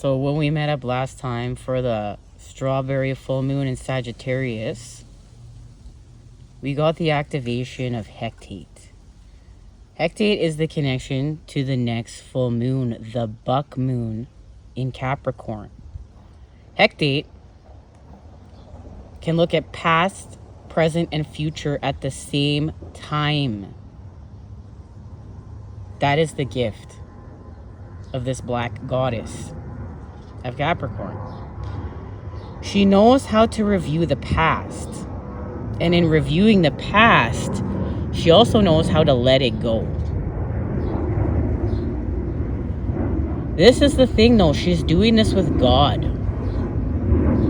So when we met up last time for the strawberry full moon in Sagittarius, we got the activation of hectate. Hectate is the connection to the next full moon, the buck moon in Capricorn. Hectate can look at past, present, and future at the same time. That is the gift of this black goddess of Capricorn. She knows how to review the past. And in reviewing the past, she also knows how to let it go. This is the thing though, she's doing this with God.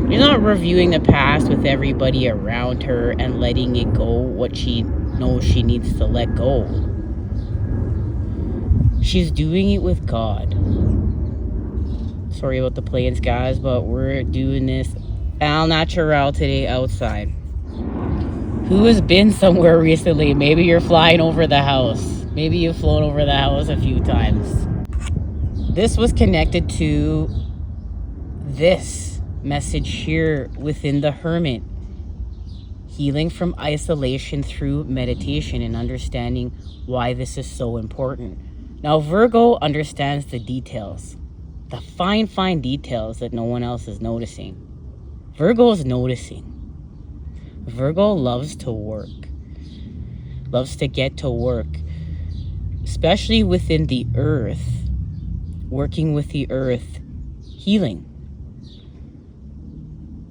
She's not reviewing the past with everybody around her and letting it go what she knows she needs to let go. She's doing it with God. Sorry about the planes, guys, but we're doing this al natural today outside. Who has been somewhere recently? Maybe you're flying over the house. Maybe you've flown over the house a few times. This was connected to this message here within the Hermit. Healing from isolation through meditation and understanding why this is so important. Now, Virgo understands the details. The fine details that no one else is noticing. Virgo is noticing. Virgo loves to work. Loves to get to work. Especially within the earth. Working with the earth. Healing.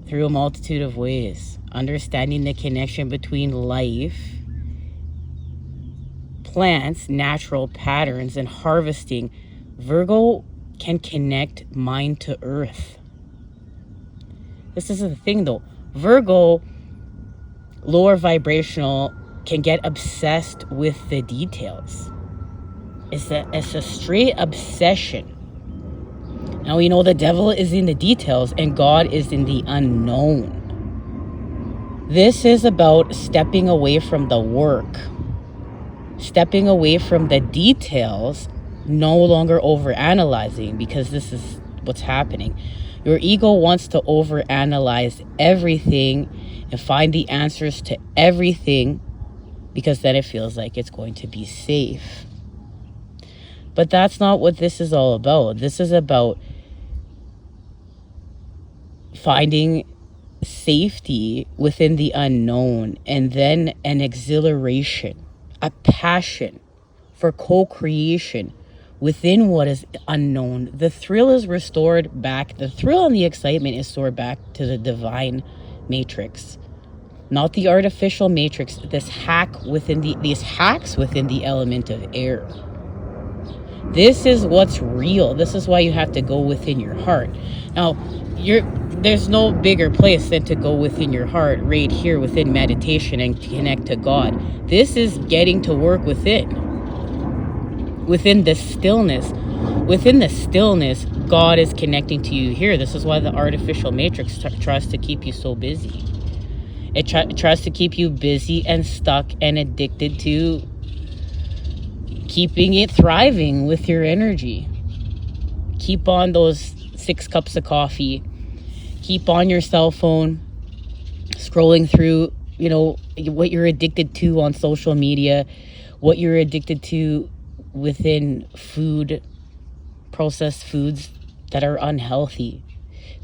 Through a multitude of ways. Understanding the connection between life, plants, natural patterns, and harvesting. Virgo can connect mind to earth. This is the thing though. Virgo, lower vibrational, can get obsessed with the details. It's a straight obsession. Now we know the devil is in the details and God is in the unknown. This is about stepping away from the work. Stepping away from the details, no longer overanalyzing, because this is what's happening. Your ego wants to overanalyze everything and find the answers to everything because then it feels like it's going to be safe. But that's not what this is all about. This is about finding safety within the unknown and then an exhilaration, a passion for co-creation within what is unknown. The thrill is restored back. The thrill and the excitement is restored back to the divine matrix, not the artificial matrix. These hacks within the element of air. This is what's real. This is why you have to go within your heart. Now, there's no bigger place than to go within your heart, right here within meditation and connect to God. This is getting to work within the stillness. Within the stillness, God is connecting to you here. This is why the artificial matrix tries to keep you so busy. It tries to keep you busy and stuck and addicted to keeping it thriving with your energy. Keep on those 6 cups of coffee. Keep on your cell phone, scrolling through, what you're addicted to on social media, what you're addicted to within food, processed foods that are unhealthy,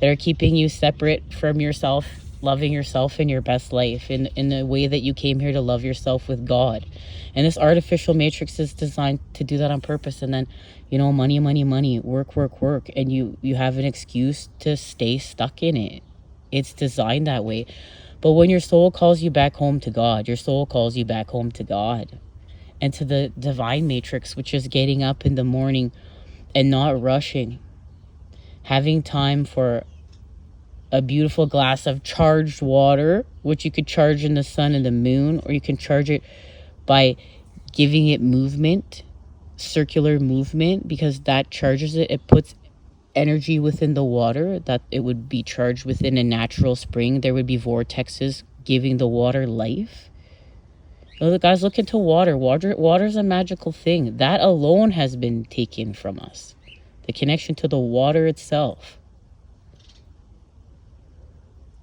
that are keeping you separate from yourself, loving yourself in your best life, in the way that you came here to love yourself with God. And this artificial matrix is designed to do that on purpose. And then, money, work. And you have an excuse to stay stuck in it. It's designed that way. But when your soul calls you back home to God, your soul calls you back home to God and to the divine matrix, which is getting up in the morning and not rushing, having time for a beautiful glass of charged water, which you could charge in the sun and the moon, or you can charge it by giving it movement, circular movement, because that charges it. It puts energy within the water that it would be charged within a natural spring. There would be vortexes giving the water life. The guys, look into water. Water is a magical thing. That alone has been taken from us. the connection to the water itself.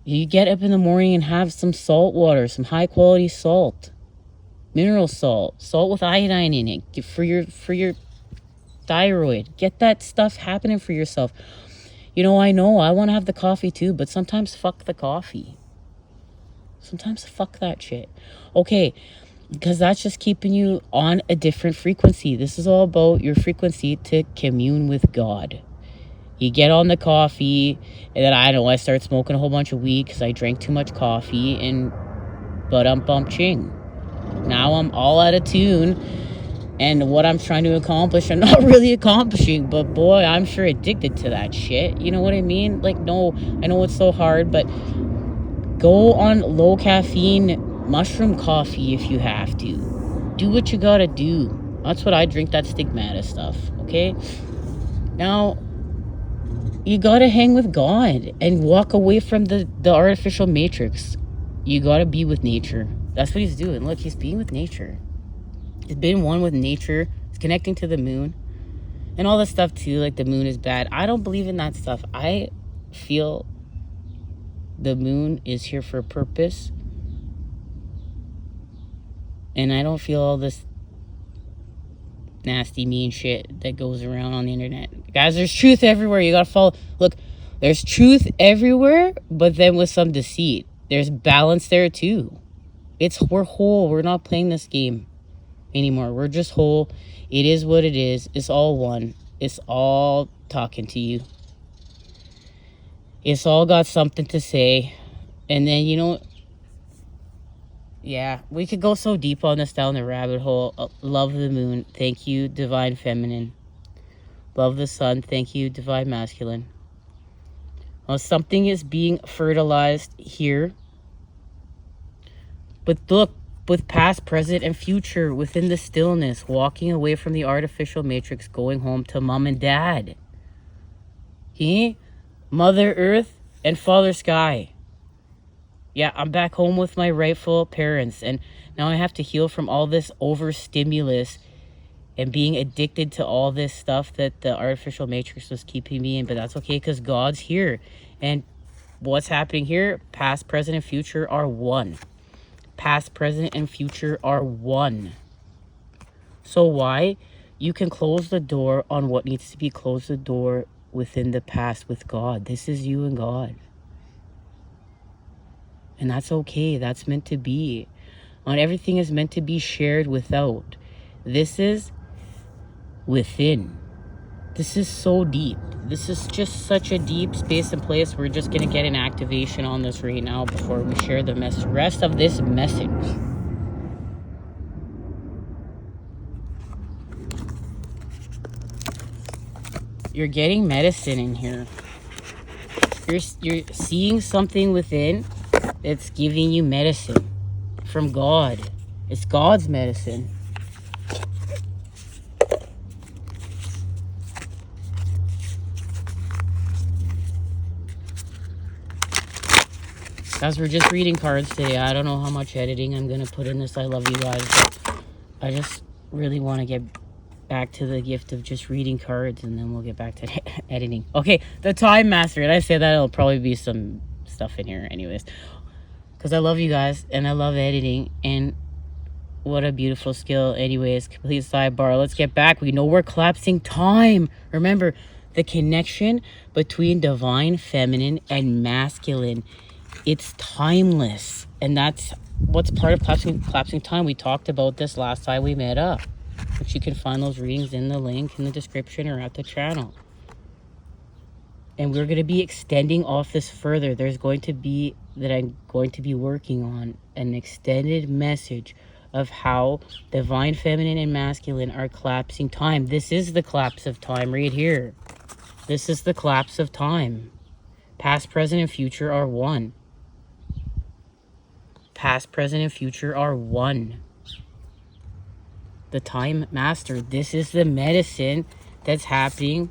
You get up in the morning and have some salt water, some high quality salt, mineral salt, salt with iodine in it for your thyroid. Get that stuff happening for yourself. I know I want to have the coffee too, but sometimes fuck the coffee. Sometimes fuck that shit. Okay, because that's just keeping you on a different frequency. This is all about your frequency to commune with God. You get on the coffee, and then I start smoking a whole bunch of weed because I drank too much coffee, and ching. Now I'm all out of tune, and what I'm trying to accomplish, I'm not really accomplishing, but boy, I'm sure addicted to that shit. You know what I mean? Like, no, I know it's so hard, but go on low caffeine mushroom coffee if you have to. Do what you gotta do. That's what I drink, that stigmata stuff, okay? Now, you gotta hang with God and walk away from the artificial matrix. You gotta be with nature. That's what he's doing. Look, he's being with nature. He's been one with nature. He's connecting to the moon. And all this stuff too, like the moon is bad. I don't believe in that stuff. I feel the moon is here for a purpose. And I don't feel all this nasty, mean shit that goes around on the internet. Guys, there's truth everywhere. You gotta follow. Look, there's truth everywhere, but then with some deceit. There's balance there too. We're whole. We're not playing this game anymore. We're just whole. It is what it is. It's all one. It's all talking to you. It's all got something to say. And then, yeah, we could go so deep on this down the rabbit hole. Love the moon. Thank you, divine feminine. Love the sun. Thank you, divine masculine. Well, something is being fertilized here. But look, with past, present, and future within the stillness, walking away from the artificial matrix, going home to mom and dad. Mother Earth and Father Sky. Yeah, I'm back home with my rightful parents, and now I have to heal from all this overstimulus and being addicted to all this stuff that the artificial matrix was keeping me in. But that's okay, because God's here. And what's happening here, past, present, and future are one. Past, present, and future are one. So why? You can close the door on what needs to be closed the door within the past with God. This is you and God. And that's okay. That's meant to be. Not everything is meant to be shared without. This is within. This is so deep. This is just such a deep space and place. We're just going to get an activation on this right now before we share the rest of this message. You're getting medicine in here. You're seeing something within that's giving you medicine from God. It's God's medicine. Guys, we're just reading cards today. I don't know how much editing I'm going to put in this. I love you guys, but I just really want to get back to the gift of just reading cards, and then we'll get back to editing. Okay, the Time Master. And I say that it'll probably be some stuff in here anyways, because I love you guys, and I love editing, and what a beautiful skill. Anyways, complete sidebar. Let's get back. We know we're collapsing time. Remember, the connection between divine feminine and masculine. It's timeless, and that's what's part of collapsing time. We talked about this last time we met up, which you can find those readings in the link in the description or at the channel. And we're going to be extending off this further. There's going to be that I'm going to be working on an extended message of how divine feminine and masculine are collapsing time. This is the collapse of time right here. This is the collapse of time. Past, present, and future are one. Past, present, and future are one. The Time Master. This is the medicine that's happening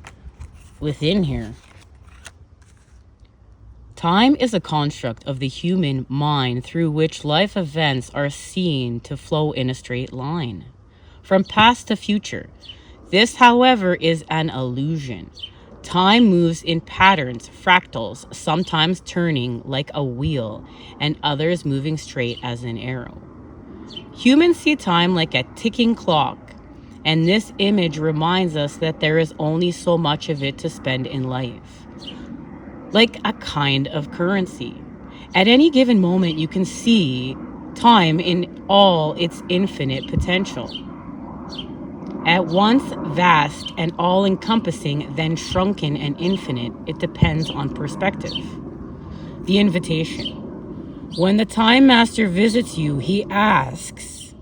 within here. Time is a construct of the human mind through which life events are seen to flow in a straight line, from past to future. This, however, is an illusion. Time moves in patterns, fractals, sometimes turning like a wheel and others moving straight as an arrow. Humans see time like a ticking clock, and this image reminds us that there is only so much of it to spend in life. Like a kind of currency. At any given moment, you can see time in all its infinite potential. At once vast and all-encompassing, then shrunken and infinite, it depends on perspective. The invitation. When the Time Master visits you, he asks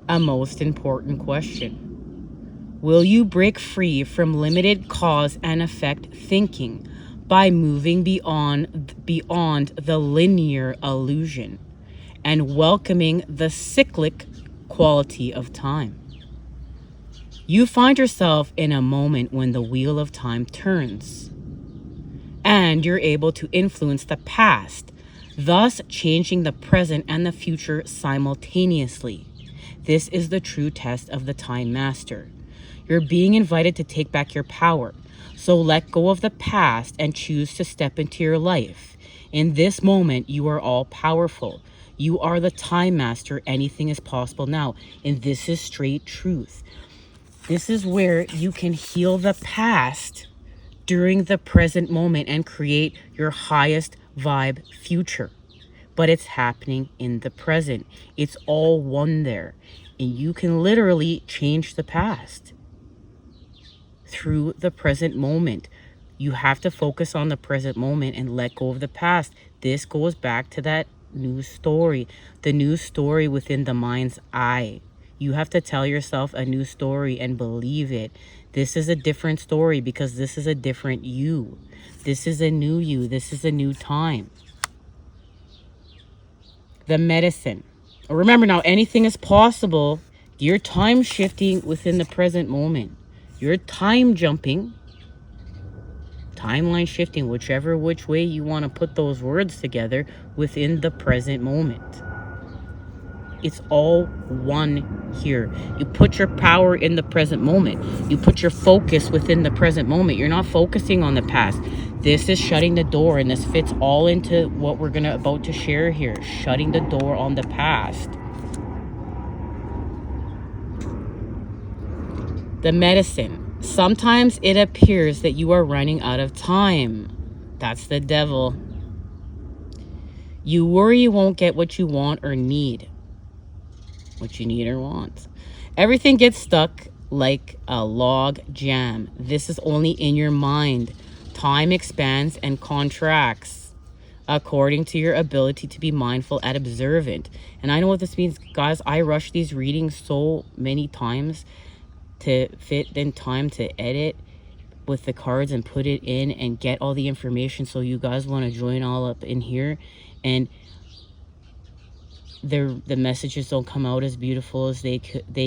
a most important question. Will you break free from limited cause and effect thinking by moving beyond the linear illusion and welcoming the cyclic quality of time? You find yourself in a moment when the wheel of time turns, and you're able to influence the past, thus changing the present and the future simultaneously. This is the true test of the Time Master. You're being invited to take back your power, so let go of the past and choose to step into your life. In this moment, you are all powerful. You are the Time Master. Anything is possible now, and this is straight truth. This is where you can heal the past during the present moment and create your highest vibe future. But it's happening in the present. It's all one there. And you can literally change the past through the present moment. You have to focus on the present moment and let go of the past. This goes back to that new story, the new story within the mind's eye. You have to tell yourself a new story and believe it. This is a different story because this is a different you. This is a new you. This is a new time. The medicine. Remember now, anything is possible. You're time shifting within the present moment. You're time jumping, timeline shifting, which way you want to put those words together within the present moment. It's all one here. You put your power in the present moment. You put your focus within the present moment. You're not focusing on the past. This is shutting the door, and this fits all into what we're about to share here. Shutting the door on the past. The medicine. Sometimes it appears that you are running out of time. That's the devil. You worry you won't get what you want or need. What you need or want. Everything gets stuck like a log jam. This is only in your mind. Time expands and contracts according to your ability to be mindful and observant. And I know what this means, guys. I rush these readings so many times to fit in time to edit with the cards and put it in and get all the information. So you guys want to join all up in here, and the messages don't come out as beautiful as they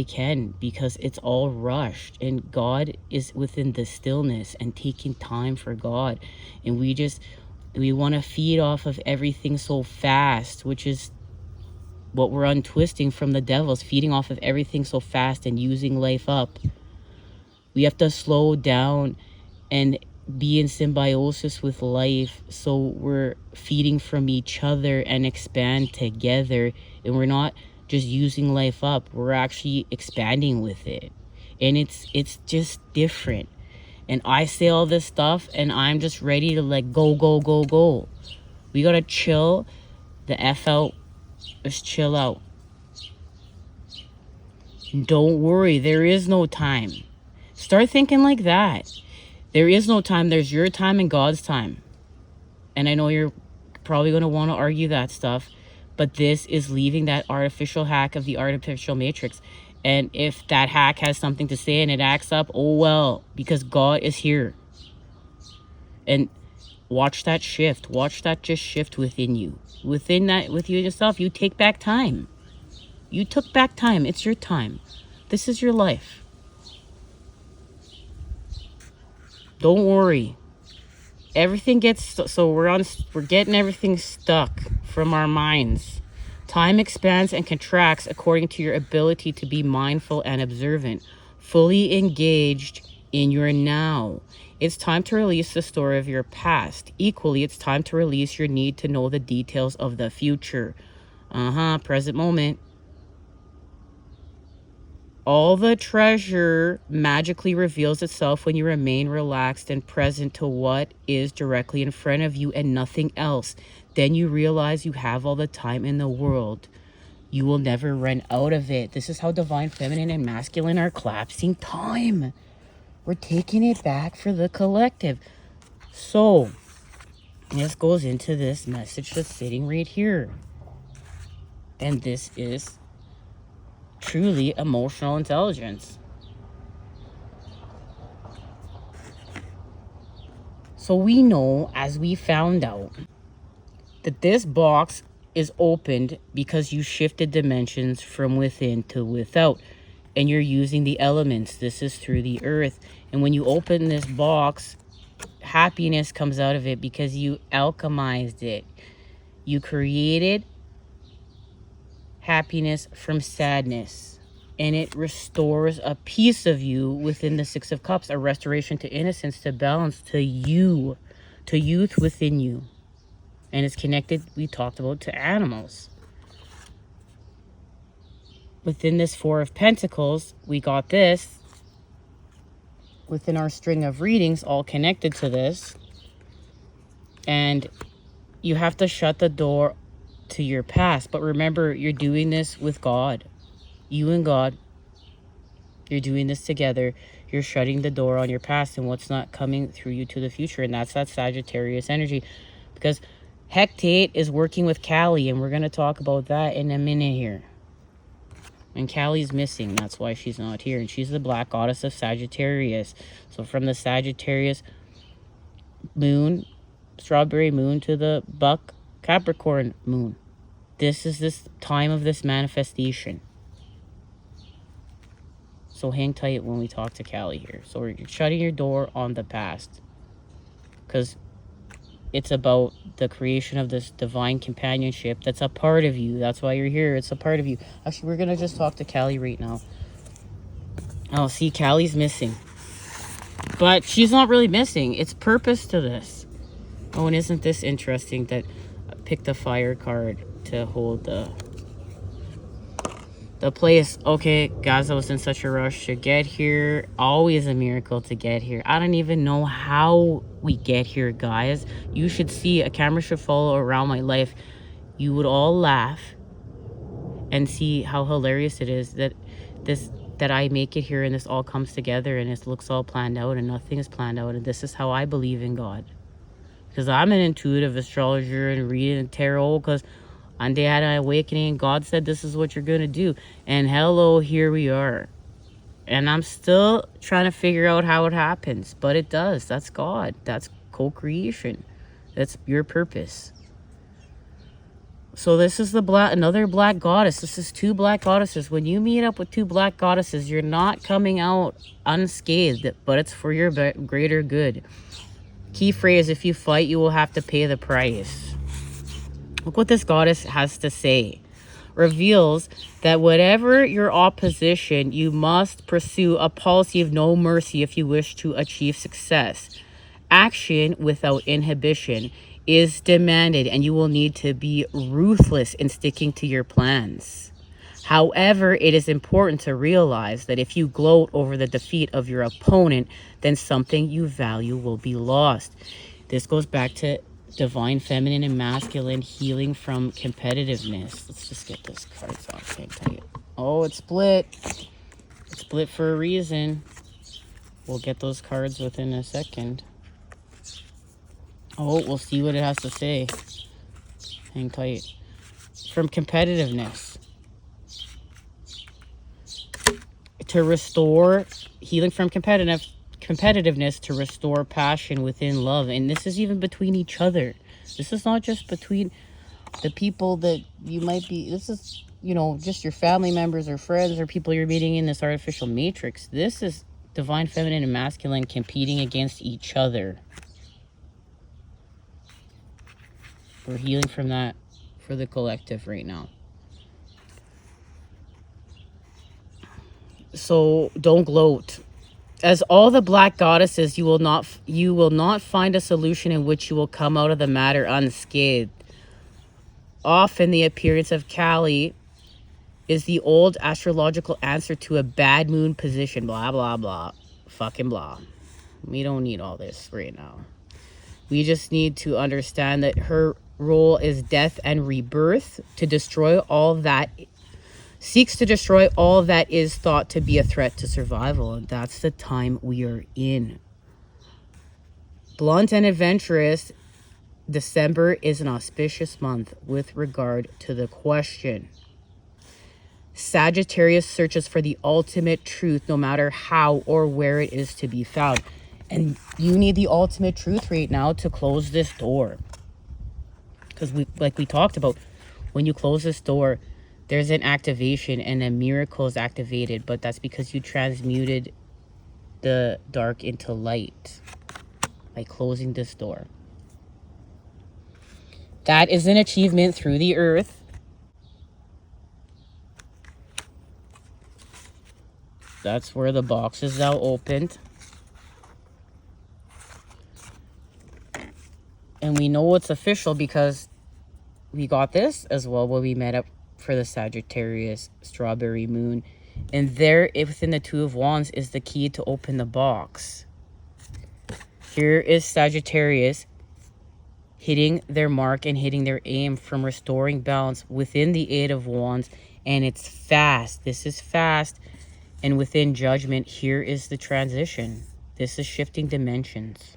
can, because it's all rushed, and God is within the stillness and taking time for God. And we want to feed off of everything so fast, which is what we're untwisting from the devils, feeding off of everything so fast and using life up. We have to slow down and be in symbiosis with life, so we're feeding from each other and expand together, and we're not just using life up, we're actually expanding with it. And it's just different. And I say all this stuff and I'm just ready to like go. We gotta chill the F out. Just chill out. Don't worry, there is no time. Start thinking like that. There is no time. There's your time and God's time. And I know you're probably going to want to argue that stuff, but this is leaving that artificial hack of the artificial matrix. And if that hack has something to say and it acts up, oh well, because God is here. And watch that shift. Watch that just shift within you. Within that, with you yourself, you take back time. You took back time. It's your time. This is your life. Don't worry. Everything gets so we're getting everything stuck from our minds. Time expands and contracts according to your ability to be mindful and observant. fully engaged in your now. It's time to release the story of your past. Equally, it's time to release your need to know the details of the future. Present moment. All the treasure magically reveals itself when you remain relaxed and present to what is directly in front of you and nothing else. Then you realize you have all the time in the world. You will never run out of it. This is how divine feminine and masculine are collapsing time. We're taking it back for the collective. So, this goes into this message that's sitting right here. And this is truly emotional intelligence. So we know, as we found out, that this box is opened because you shifted dimensions from within to without. And you're using the elements. This is through the earth. And when you open this box, happiness comes out of it because you alchemized it. You created happiness from sadness. And it restores a piece of you within the Six of Cups, a restoration to innocence, to balance, to you, to youth within you. And it's connected, we talked about, to animals. Within this Four of Pentacles, we got this. Within our string of readings, all connected to this. And you have to shut the door to your past. But remember, you're doing this with God. You and God. You're doing this together. You're shutting the door on your past and what's not coming through you to the future. And that's that Sagittarius energy. Because Hecate is working with Kali. And we're going to talk about that in a minute here. And Kali's missing. That's why she's not here. And she's the black goddess of Sagittarius. So from the Sagittarius moon, strawberry moon, to the buck Capricorn moon. This is this time of this manifestation. So hang tight when we talk to Kali here. So you're shutting your door on the past. Because it's about the creation of this divine companionship that's a part of you. That's why you're here. It's a part of you. Actually, we're going to just talk to Kali right now. Oh, see, Kali's missing. But she's not really missing. It's purpose to this. Oh, and isn't this interesting that I picked the fire card to hold the place. Okay, guys, I was in such a rush to get here. Always a miracle to get here. I don't even know how we get here, guys. You should see, a camera should follow around my life. You would all laugh and see how hilarious it is that I make it here and this all comes together and it looks all planned out and nothing is planned out. And this is how I believe in God. Because I'm an intuitive astrologer and reading tarot, because one day I had an awakening. God said, this is what you're going to do. And hello, here we are. And I'm still trying to figure out how it happens. But it does. That's God. That's co-creation. That's your purpose. So this is another black goddess. This is two black goddesses. When you meet up with two black goddesses, you're not coming out unscathed. But it's for your greater good. Key phrase, if you fight, you will have to pay the price. Look what this goddess has to say. Reveals that whatever your opposition, you must pursue a policy of no mercy if you wish to achieve success. Action without inhibition is demanded, and you will need to be ruthless in sticking to your plans. However, it is important to realize that if you gloat over the defeat of your opponent, then something you value will be lost. This goes back to divine feminine and masculine, healing from competitiveness. Let's just get this card off. Can't tell you. Oh, it's split. It's split for a reason. We'll get those cards within a second. Oh, we'll see what it has to say. Hang tight. From competitiveness. To restore, healing from competitiveness to restore passion within love. And this is even between each other. This is not just between the people that you might be, this is, you know, just your family members or friends or people you're meeting in this artificial matrix. This is divine feminine and masculine competing against each other. We're healing from that for the collective right now. So don't gloat. As all the black goddesses, you will not find a solution in which you will come out of the matter unscathed. Often the appearance of Kali is the old astrological answer to a bad moon position. Blah, blah, blah. Fucking blah. We don't need all this right now. We just need to understand that her role is death and rebirth, to destroy all that, seeks to destroy all that is thought to be a threat to survival. And that's the time we are in. Blunt and adventurous, December is an auspicious month with regard to the question. Sagittarius searches for the ultimate truth, no matter how or where it is to be found. And you need the ultimate truth right now to close this door. Because like we talked about, when you close this door, there's an activation and a miracle is activated. But that's because you transmuted the dark into light by closing this door. That is an achievement through the earth. That's where the box is now opened. And we know it's official because we got this as well when we met up for the Sagittarius strawberry moon. And there, within the Two of Wands, is the key to open the box. Here is Sagittarius hitting their mark and hitting their aim from restoring balance within the Eight of Wands. And it's fast. This is fast. And within Judgment, here is the transition. This is shifting dimensions.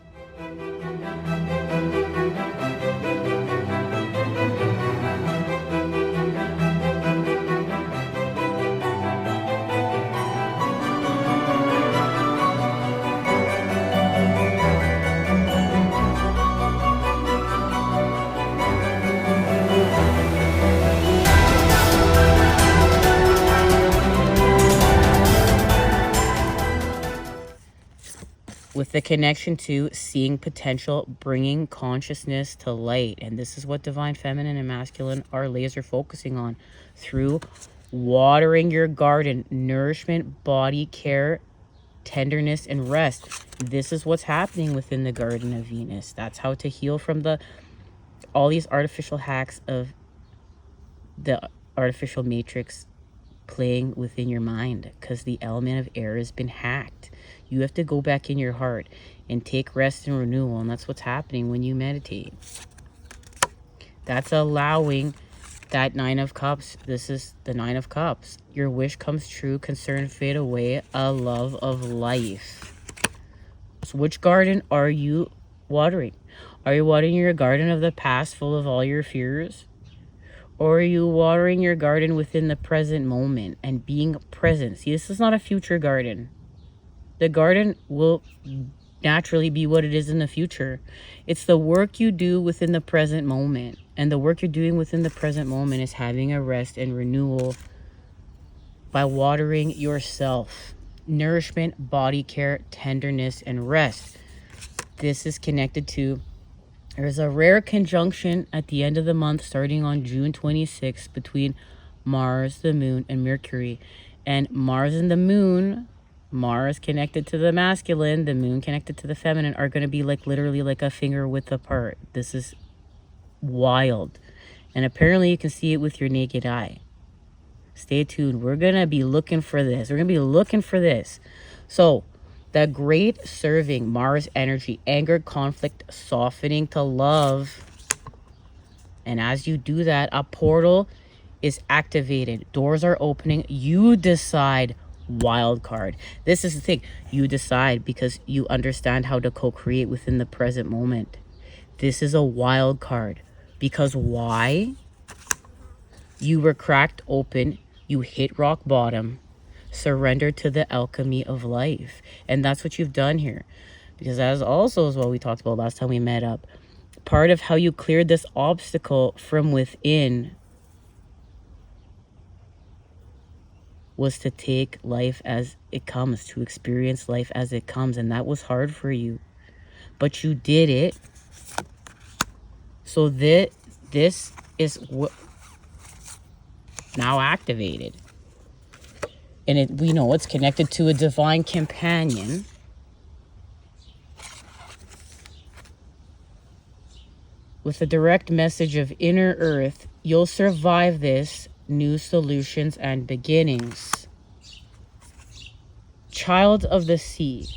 With the connection to seeing potential, bringing consciousness to light. And this is what divine feminine and masculine are laser focusing on through watering your garden, nourishment, body care, tenderness, and rest. This is what's happening within the Garden of Venus. That's how to heal from all these artificial hacks of the artificial matrix playing within your mind, because the element of air has been hacked. You have to go back in your heart and take rest and renewal, and that's what's happening when you meditate. That's allowing that Nine of Cups. This is the Nine of Cups. Your wish comes true, concern fade away, a love of life. So which garden are you watering? Are you watering your garden of the past full of all your fears? Or are you watering your garden within the present moment and being present? See, this is not a future garden. The garden will naturally be what it is in the future. It's the work you do within the present moment. And the work you're doing within the present moment is having a rest and renewal by watering yourself. Nourishment, body care, tenderness, and rest. This is connected to, there's a rare conjunction at the end of the month starting on June 26th between Mars, the moon, and Mercury. And Mars and the moon, Mars connected to the masculine, the moon connected to the feminine, are going to be like literally like a finger width apart. This is wild. And apparently you can see it with your naked eye. Stay tuned. We're going to be looking for this. We're going to be looking for this. So, the great serving, Mars energy, anger, conflict, softening to love. And as you do that, a portal is activated. Doors are opening. You decide. Wild card. This is the thing. You decide because you understand how to co-create within the present moment. This is a wild card. Because why? You were cracked open. You hit rock bottom. Surrender to the alchemy of life. And that's what you've done here. Because as also as what we talked about last time we met up, part of how you cleared this obstacle from within was to take life as it comes, to experience life as it comes. And that was hard for you. But you did it. So this is what now activated. And we know it's connected to a divine companion. With a direct message of inner earth, you'll survive this, new solutions and beginnings. Child of the sea,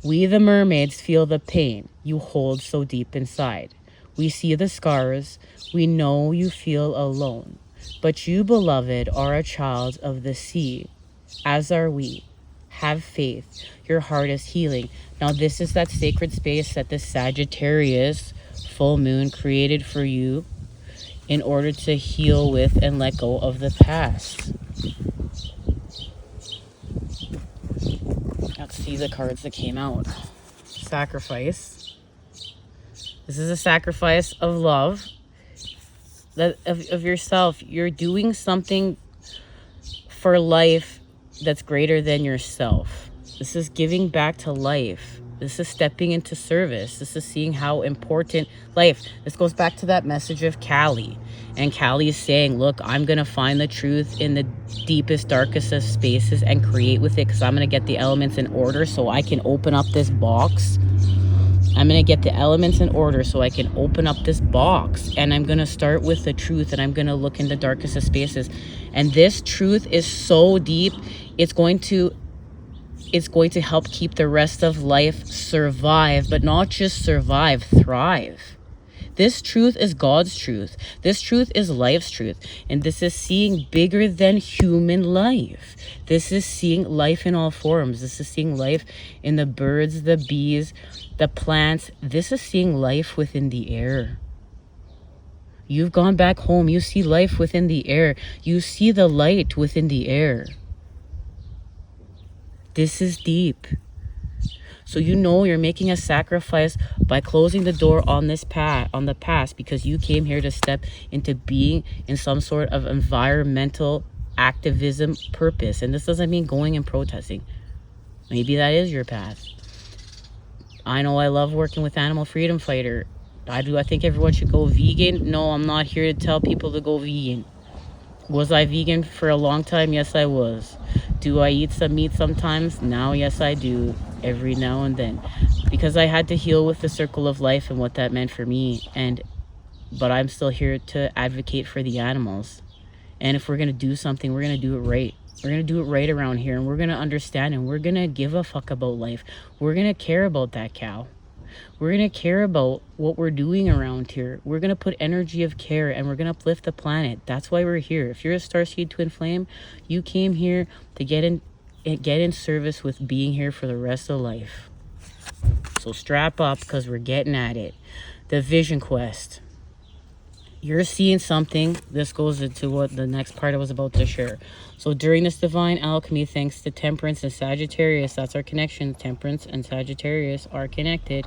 we the mermaids feel the pain you hold so deep inside. We see the scars, we know you feel alone. But you, beloved, are a child of the sea, as are we. Have faith, your heart is healing. Now this is that sacred space that the Sagittarius full moon created for you in order to heal with and let go of the past. Let's see the cards that came out. Sacrifice. This is a sacrifice of love, of yourself. You're doing something for life that's greater than yourself. This is giving back to life. This is stepping into service. This is seeing how important life. This goes back to that message of Kali. And Kali is saying, look, I'm going to find the truth in the deepest, darkest of spaces and create with it, because I'm going to get the elements in order so I can open up this box. I'm going to get the elements in order so I can open up this box. And I'm going to start with the truth, and I'm going to look in the darkest of spaces. And this truth is so deep, it's going to help keep the rest of life survive, but not just survive, thrive. This truth is God's truth. This truth is life's truth. And this is seeing bigger than human life. This is seeing life in all forms. This is seeing life in the birds, the bees, the plants. This is seeing life within the air. You've gone back home. You see life within the air. You see the light within the air. This is deep. So you know you're making a sacrifice by closing the door on this on the past, because you came here to step into being in some sort of environmental activism purpose. And this doesn't mean going and protesting. Maybe that is your path. I know I love working with animal freedom fighter. I think everyone should go vegan. No, I'm not here to tell people to go vegan. Was I vegan for a long time? Yes, I was. Do I eat some meat sometimes? Now, yes, I do. Every now and then. Because I had to heal with the circle of life and what that meant for me. But I'm still here to advocate for the animals. And if we're going to do something, we're going to do it right. We're going to do it right around here. And we're going to understand. And we're going to give a fuck about life. We're going to care about that cow. We're going to care about what we're doing around here. We're going to put energy of care, and we're going to uplift the planet. That's why we're here. If you're a Starseed Twin Flame, you came here to get in service with being here for the rest of life. So strap up, because we're getting at it. The Vision Quest. You're seeing something. This goes into what the next part I was about to share. So during this divine alchemy, thanks to Temperance and Sagittarius, that's our connection. Temperance and Sagittarius are connected.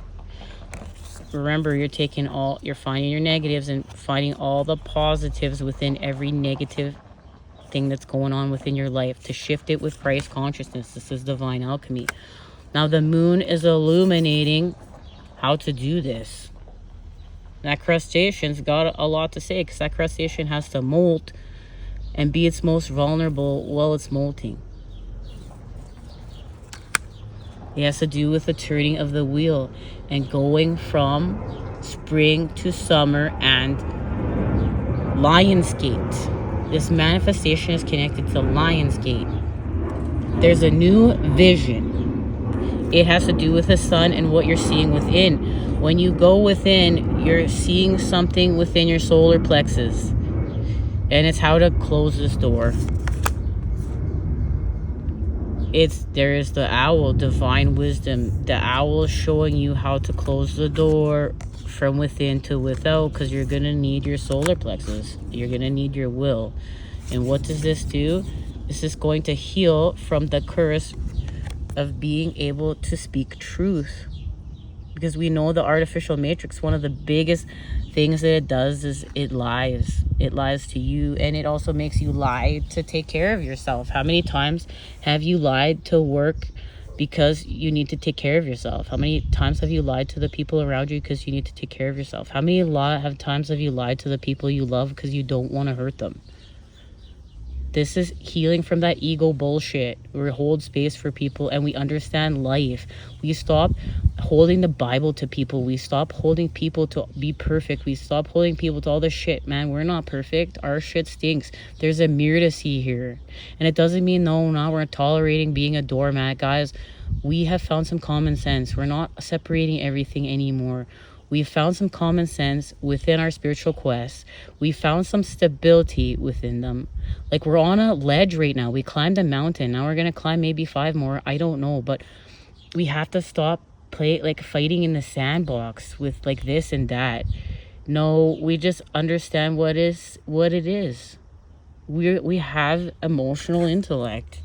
Remember, you're finding your negatives and finding all the positives within every negative thing that's going on within your life to shift it with Christ consciousness. This is divine alchemy. Now the moon is illuminating how to do this. That crustacean's got a lot to say, because that crustacean has to molt and be its most vulnerable while it's molting. It has to do with the turning of the wheel and going from spring to summer and Lionsgate. This manifestation is connected to Lionsgate. There's a new vision. It has to do with the sun and what you're seeing within. When you go within, you're seeing something within your solar plexus. And it's how to close this door. There is the owl, divine wisdom. The owl is showing you how to close the door from within to without, because you're going to need your solar plexus. You're going to need your will. And what does this do? This is going to heal from the curse of being able to speak truth. Because we know the artificial matrix, one of the biggest things that it does is it lies. It lies to you, and it also makes you lie to take care of yourself. How many times have you lied to work because you need to take care of yourself? How many times have you lied to the people around you because you need to take care of yourself? How many times have you lied to the people you love because you don't want to hurt them? This is healing from that ego bullshit. We hold space for people and we understand life. We stop holding the Bible to people. We stop holding people to be perfect. We stop holding people to all the shit. Man, we're not perfect. Our shit stinks. There's a mirror to see here. And it doesn't mean, no, now we're tolerating being a doormat. Guys, we have found some common sense. We're not separating everything anymore. We found some common sense within our spiritual quests. We found some stability within them. Like, we're on a ledge right now. We climbed a mountain. Now we're going to climb maybe 5 more. I don't know. But we have to stop fighting in the sandbox with like this and that. No, we just understand what it is. We have emotional intellect.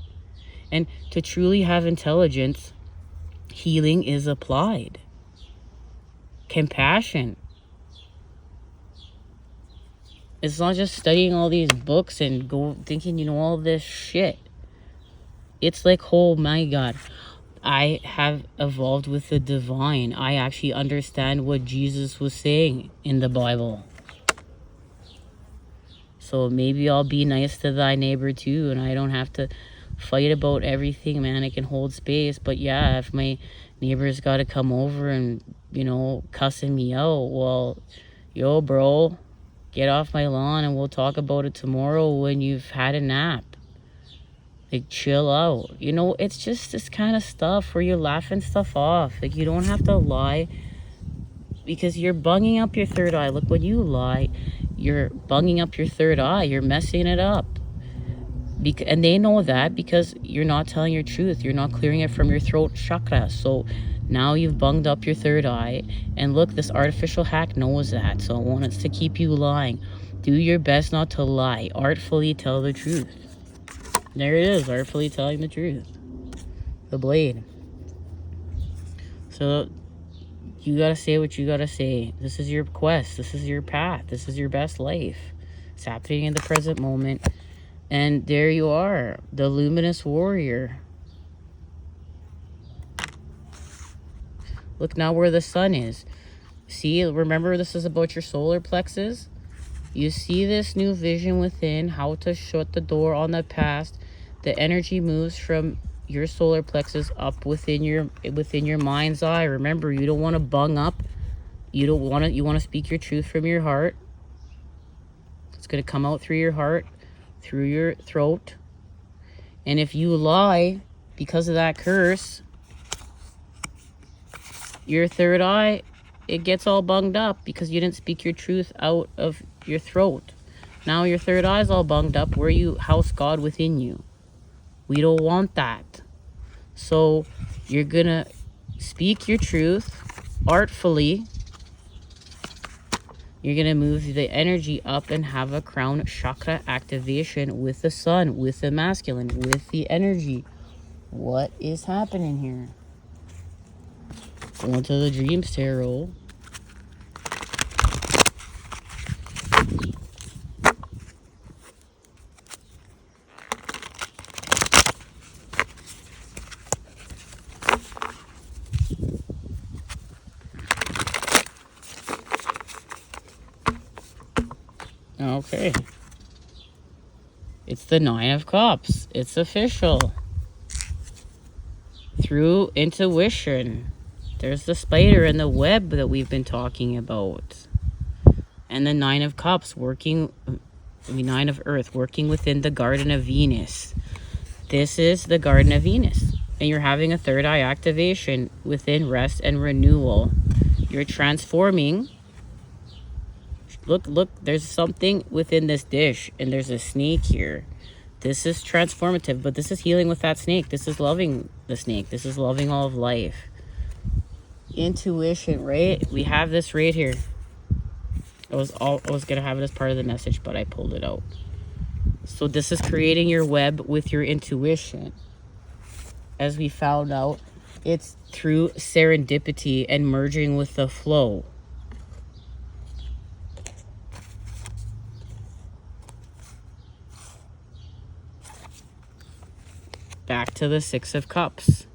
And to truly have intelligence, healing is applied. Compassion. It's not just studying all these books and thinking you know all this shit. It's like, oh my God, I have evolved with the divine. I actually understand what Jesus was saying in the Bible. So maybe I'll be nice to thy neighbor too, and I don't have to fight about everything, man. I can hold space. But yeah, if my neighbor's got to come over and, cussing me out, well, yo, bro, get off my lawn and we'll talk about it tomorrow when you've had a nap. Like, chill out. It's just this kind of stuff where you're laughing stuff off. Like, you don't have to lie because you're bunging up your third eye. Look, when you lie, you're bunging up your third eye. You're messing it up. And they know that because you're not telling your truth. You're not clearing it from your throat chakra. So now you've bunged up your third eye. And look, this artificial hack knows that. So it wants to keep you lying. Do your best not to lie. Artfully tell the truth. There it is, artfully telling the truth. The blade. So you gotta say what you gotta say. This is your quest. This is your path. This is your best life. It's happening in the present moment. And there you are, the luminous warrior. Look now where the sun is. See, remember this is about your solar plexus? You see this new vision within, how to shut the door on the past. The energy moves from your solar plexus up within your mind's eye. Remember, you don't want to bung up. You want to speak your truth from your heart. It's going to come out through your heart, through your throat. And if you lie because of that curse, your third eye, it gets all bunged up because you didn't speak your truth out of your throat. Now your third eye's all bunged up where you house God within you. We don't want that. So you're gonna speak your truth artfully. You're gonna move the energy up and have a crown chakra activation with the sun, with the masculine, with the energy. What is happening here? Going to the Dreams Tarot. Okay. It's the 9 of Cups. It's official. Through intuition. There's the spider and the web that we've been talking about. And the 9 of Cups working, 9 of Earth, working within the Garden of Venus. This is the Garden of Venus. And you're having a third eye activation within rest and renewal. You're transforming. Look, there's something within this dish, and there's a snake here. This is transformative, but this is healing with that snake. This is loving the snake. This is loving all of life. Intuition, right? We have this right here. I was going to have it as part of the message, but I pulled it out. So this is creating your web with your intuition. As we found out, it's through serendipity and merging with the flow. Back to the 6 of Cups.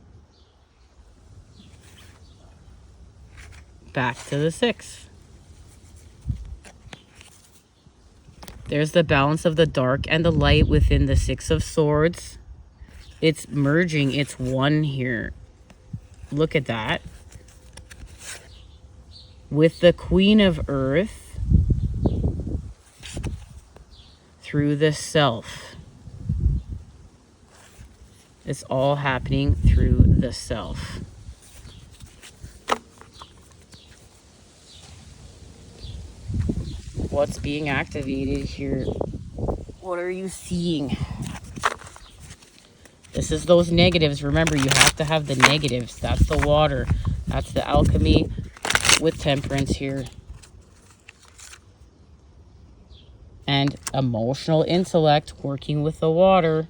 Back to the 6. There's the balance of the dark and the light within the Six of Swords. It's merging. It's one here. Look at that. With the Queen of Earth through the self. It's all happening through the self. What's being activated here? What are you seeing? This is those negatives. Remember, you have to have the negatives. That's the water. That's the alchemy with temperance here. And emotional intellect working with the water.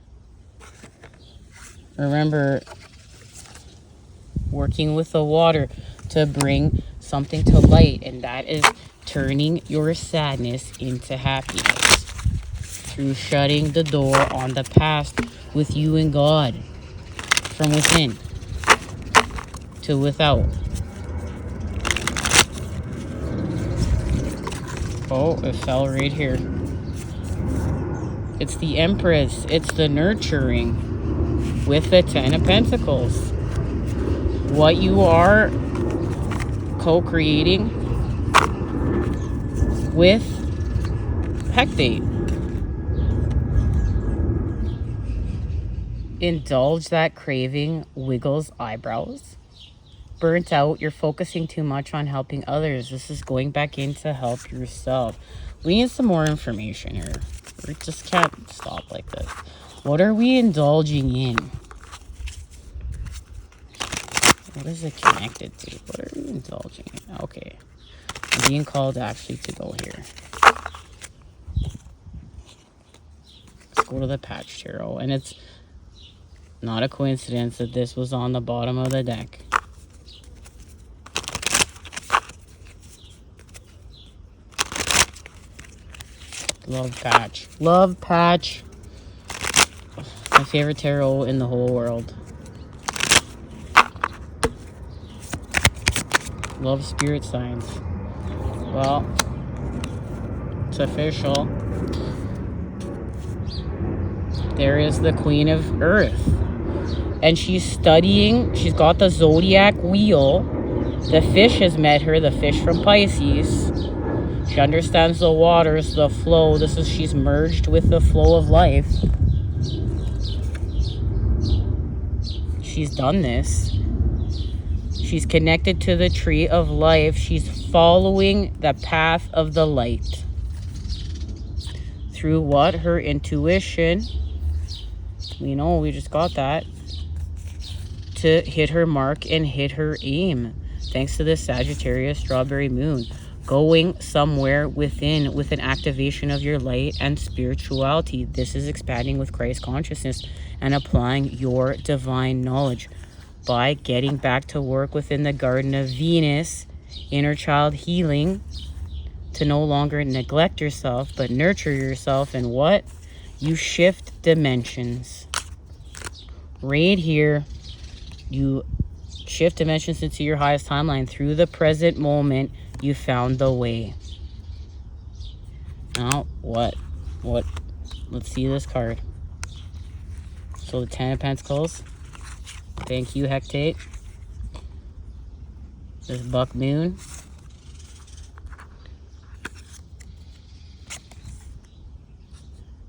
Remember, working with the water to bring something to light. And that is turning your sadness into happiness. Through shutting the door on the past with you and God. From within to without. Oh, it fell right here. It's the Empress. It's the nurturing with the Ten of Pentacles. What you are co-creating with Hecate. Indulge that craving, wiggles eyebrows. Burnt out, you're focusing too much on helping others. This is going back in to help yourself. We need some more information here. We just can't stop like this. What are we indulging in? What is it connected to? What are we indulging in? Okay. I'm being called actually to go here. Let's go to the Patch Tarot. And it's not a coincidence that this was on the bottom of the deck. Love Patch. Love Patch. My favorite tarot in the whole world. Love spirit signs. Well, it's official. There is the Queen of Earth. And she's studying. She's got the zodiac wheel. The fish has met her. The fish from Pisces. She understands the waters, the flow. She's merged with the flow of life. She's done this. She's connected to the tree of life. She's following the path of the light. Through what? Her intuition. We know, we just got that. To hit her mark and hit her aim. Thanks to this Sagittarius strawberry moon. Going somewhere within with an activation of your light and spirituality. This is expanding with Christ consciousness and applying your divine knowledge by getting back to work within the Garden of Venus, inner child healing, to no longer neglect yourself but nurture yourself. And what? You shift dimensions. Right here, you shift dimensions into your highest timeline. Through the present moment, you found the way. Now, what? Let's see this card. So the Ten of Pentacles. Thank you, Hecate. This Buck Moon.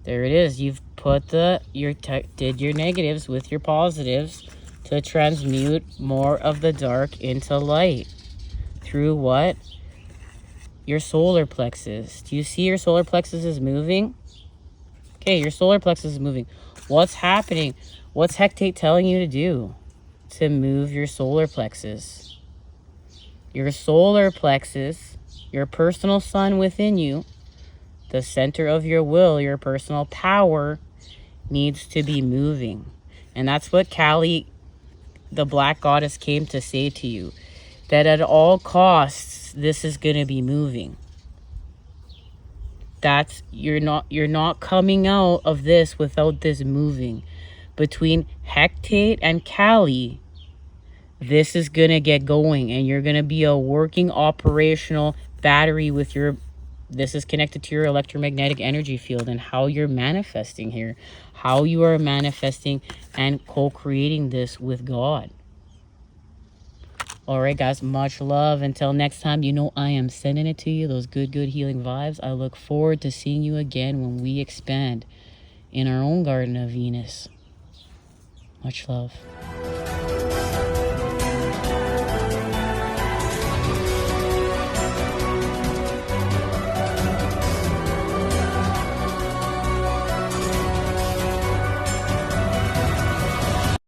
There it is. You've put did your negatives with your positives to transmute more of the dark into light. Through what? Your solar plexus. Do you see your solar plexus is moving? Okay, your solar plexus is moving. What's happening? What's Hecate telling you to do? To move your solar plexus. Your solar plexus, your personal sun within you, the center of your will, your personal power, needs to be moving. And that's what Kali, the Black Goddess, came to say to you. That at all costs, this is going to be moving. You're not coming out of this without this moving. Between Hecate and Kali, this is going to get going, and you're going to be a working operational battery with your This is connected to your electromagnetic energy field and how you're manifesting here, how you are manifesting and co-creating this with God. All right, guys, much love. Until next time, you know I am sending it to you, those good healing vibes. I look forward to seeing you again when we expand in our own Garden of Venus. Much love.